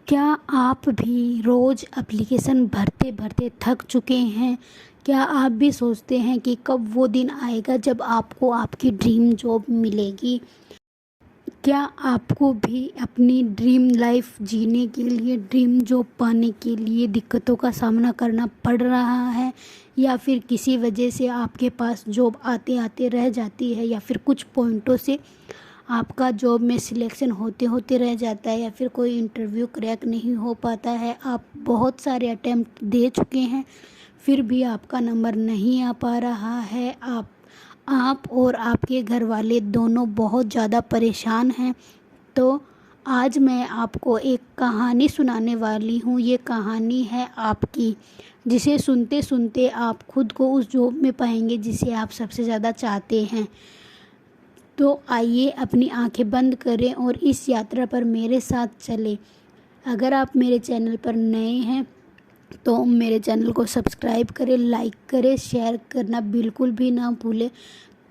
क्या आप भी रोज़ एप्लीकेशन भरते भरते थक चुके हैं? क्या आप भी सोचते हैं कि कब वो दिन आएगा जब आपको आपकी ड्रीम जॉब मिलेगी? क्या आपको भी अपनी ड्रीम लाइफ जीने के लिए, ड्रीम जॉब पाने के लिए दिक्कतों का सामना करना पड़ रहा है, या फिर किसी वजह से आपके पास जॉब आते आते रह जाती है, या फिर कुछ पॉइंटों से आपका जॉब में सिलेक्शन होते होते रह जाता है, या फिर कोई इंटरव्यू क्रैक नहीं हो पाता है? आप बहुत सारे अटेम्प्ट दे चुके हैं, फिर भी आपका नंबर नहीं आ पा रहा है। आप और आपके घर वाले दोनों बहुत ज़्यादा परेशान हैं। तो आज मैं आपको एक कहानी सुनाने वाली हूँ। ये कहानी है आपकी, जिसे सुनते सुनते आप खुद को उस जॉब में पाएंगे जिसे आप सबसे ज़्यादा चाहते हैं। तो आइए अपनी आंखें बंद करें और इस यात्रा पर मेरे साथ चलें। अगर आप मेरे चैनल पर नए हैं तो मेरे चैनल को सब्सक्राइब करें, लाइक करें, शेयर करना बिल्कुल भी ना भूलें।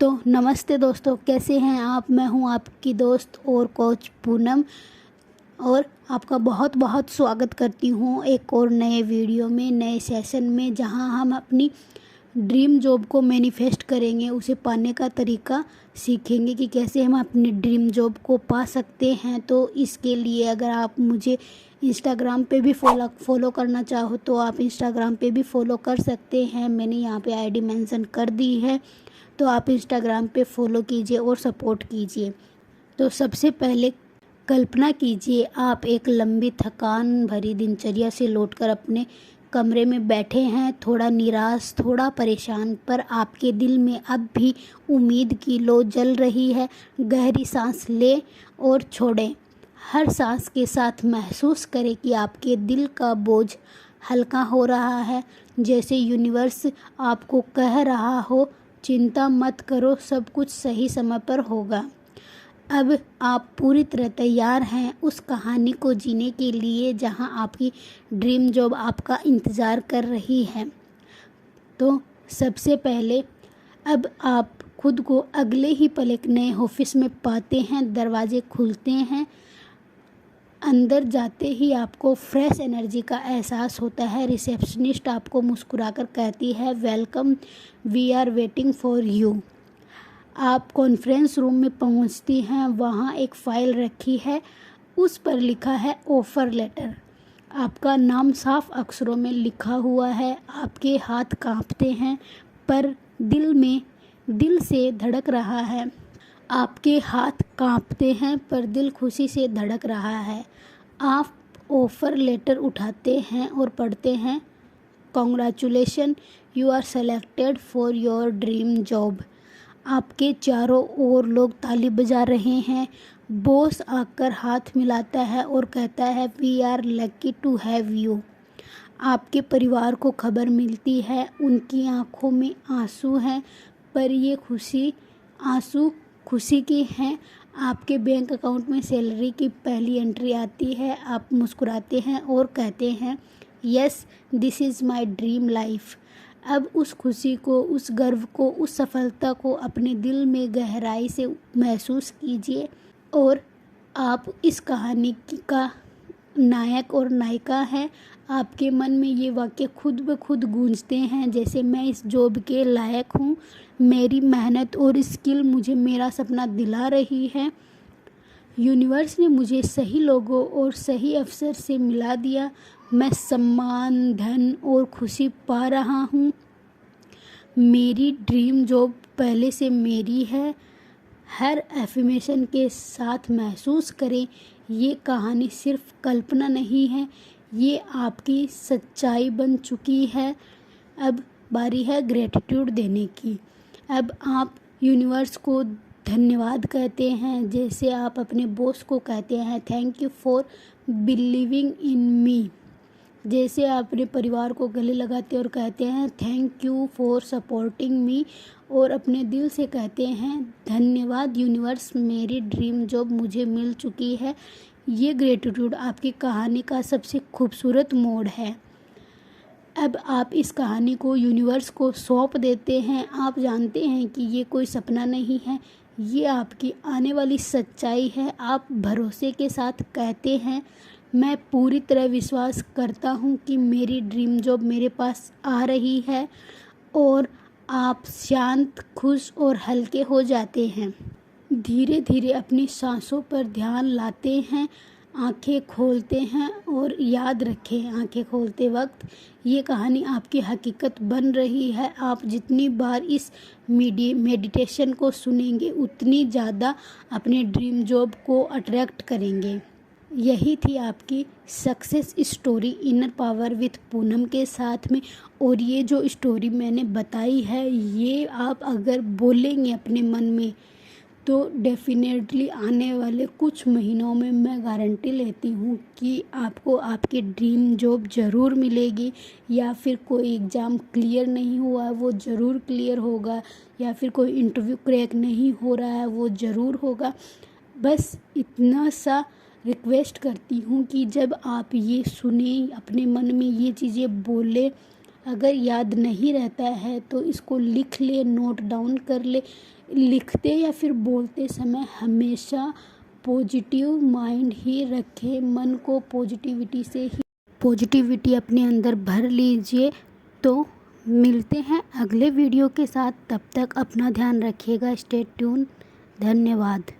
तो नमस्ते दोस्तों, कैसे हैं आप? मैं हूं आपकी दोस्त और कोच पूनम, और आपका बहुत बहुत स्वागत करती हूं एक और नए वीडियो में, नए सेशन में, जहां हम अपनी ड्रीम जॉब को मैनिफेस्ट करेंगे, उसे पाने का तरीका सीखेंगे कि कैसे हम अपनी ड्रीम जॉब को पा सकते हैं। तो इसके लिए अगर आप मुझे इंस्टाग्राम पे भी फॉलो करना चाहो तो आप इंस्टाग्राम पे भी फॉलो कर सकते हैं। मैंने यहाँ पे आईडी मेंशन कर दी है, तो आप इंस्टाग्राम पे फॉलो कीजिए और सपोर्ट कीजिए। तो सबसे पहले कल्पना कीजिए, आप एक लंबी थकान भरी दिनचर्या से लौटकर अपने कमरे में बैठे हैं, थोड़ा निराश, थोड़ा परेशान, पर आपके दिल में अब भी उम्मीद की लौ जल रही है। गहरी सांस लें और छोड़ें। हर सांस के साथ महसूस करें कि आपके दिल का बोझ हल्का हो रहा है, जैसे यूनिवर्स आपको कह रहा हो, चिंता मत करो, सब कुछ सही समय पर होगा। अब आप पूरी तरह तैयार हैं उस कहानी को जीने के लिए जहां आपकी ड्रीम जॉब आपका इंतज़ार कर रही है। तो सबसे पहले अब आप खुद को अगले ही पल एक नए ऑफिस में पाते हैं। दरवाजे खुलते हैं, अंदर जाते ही आपको फ्रेश एनर्जी का एहसास होता है। रिसेप्शनिस्ट आपको मुस्कुराकर कहती है, welcome, we are waiting for you. आप कॉन्फ्रेंस रूम में पहुंचती हैं, वहां एक फ़ाइल रखी है, उस पर लिखा है ऑफ़र लेटर। आपका नाम साफ अक्षरों में लिखा हुआ है। आपके हाथ कांपते हैं, पर दिल से धड़क रहा है। आपके हाथ कांपते हैं पर दिल खुशी से धड़क रहा है। आप ऑफ़र लेटर उठाते हैं और पढ़ते हैं, congratulation, you are selected for your dream job. आपके चारों ओर लोग ताली बजा रहे हैं। बॉस आकर हाथ मिलाता है और कहता है, we are lucky to have you. आपके परिवार को खबर मिलती है, उनकी आंखों में आंसू हैं, पर ये आंसू खुशी के हैं। आपके बैंक अकाउंट में सैलरी की पहली एंट्री आती है। आप मुस्कुराते हैं और कहते हैं, yes, this is my dream life. अब उस खुशी को, उस गर्व को, उस सफलता को अपने दिल में गहराई से महसूस कीजिए, और आप इस कहानी का नायक और नायिका हैं। आपके मन में ये वाक्य खुद ब खुद गूंजते हैं, जैसे मैं इस जॉब के लायक हूँ, मेरी मेहनत और स्किल मुझे मेरा सपना दिला रही है, यूनिवर्स ने मुझे सही लोगों और सही अवसर से मिला दिया, मैं सम्मान, धन और खुशी पा रहा हूँ, मेरी ड्रीम जॉब पहले से मेरी है। हर एफर्मेशन के साथ महसूस करें, ये कहानी सिर्फ कल्पना नहीं है, ये आपकी सच्चाई बन चुकी है। अब बारी है ग्रेटिट्यूड देने की। अब आप यूनिवर्स को धन्यवाद कहते हैं, जैसे आप अपने बॉस को कहते हैं, thank you for believing in me. जैसे आप अपने परिवार को गले लगाते और कहते हैं, thank you for supporting me. और अपने दिल से कहते हैं, धन्यवाद यूनिवर्स, मेरी ड्रीम जॉब मुझे मिल चुकी है। ये ग्रेटिट्यूड आपकी कहानी का सबसे खूबसूरत मोड़ है। अब आप इस कहानी को यूनिवर्स को सौंप देते हैं। आप जानते हैं कि ये कोई सपना नहीं है, ये आपकी आने वाली सच्चाई है। आप भरोसे के साथ कहते हैं, मैं पूरी तरह विश्वास करता हूँ कि मेरी ड्रीम जॉब मेरे पास आ रही है और आप शांत, खुश और हल्के हो जाते हैं। धीरे धीरे अपनी सांसों पर ध्यान लाते हैं, आंखें खोलते हैं और याद रखें, आंखें खोलते वक्त ये कहानी आपकी हकीकत बन रही है। आप जितनी बार इस मेडिटेशन को सुनेंगे उतनी ज़्यादा अपने ड्रीम जॉब को अट्रैक्ट करेंगे। यही थी आपकी success story inner power with Poonam के साथ में। और ये जो स्टोरी मैंने बताई है, ये आप अगर बोलेंगे अपने मन में तो डेफिनेटली आने वाले कुछ महीनों में मैं गारंटी लेती हूँ कि आपको आपकी ड्रीम जॉब ज़रूर मिलेगी। या फिर कोई एग्ज़ाम क्लियर नहीं हुआ वो ज़रूर क्लियर होगा, या फिर कोई इंटरव्यू क्रैक नहीं हो रहा है वो ज़रूर होगा। बस इतना सा रिक्वेस्ट करती हूँ कि जब आप ये सुने, अपने मन में ये चीज़ें बोले, अगर याद नहीं रहता है तो इसको लिख ले, नोट डाउन कर ले। लिखते या फिर बोलते समय हमेशा पॉजिटिव माइंड ही रखें, मन को पॉजिटिविटी अपने अंदर भर लीजिए। तो मिलते हैं अगले वीडियो के साथ, तब तक अपना ध्यान रखिएगा। Stay tune. धन्यवाद।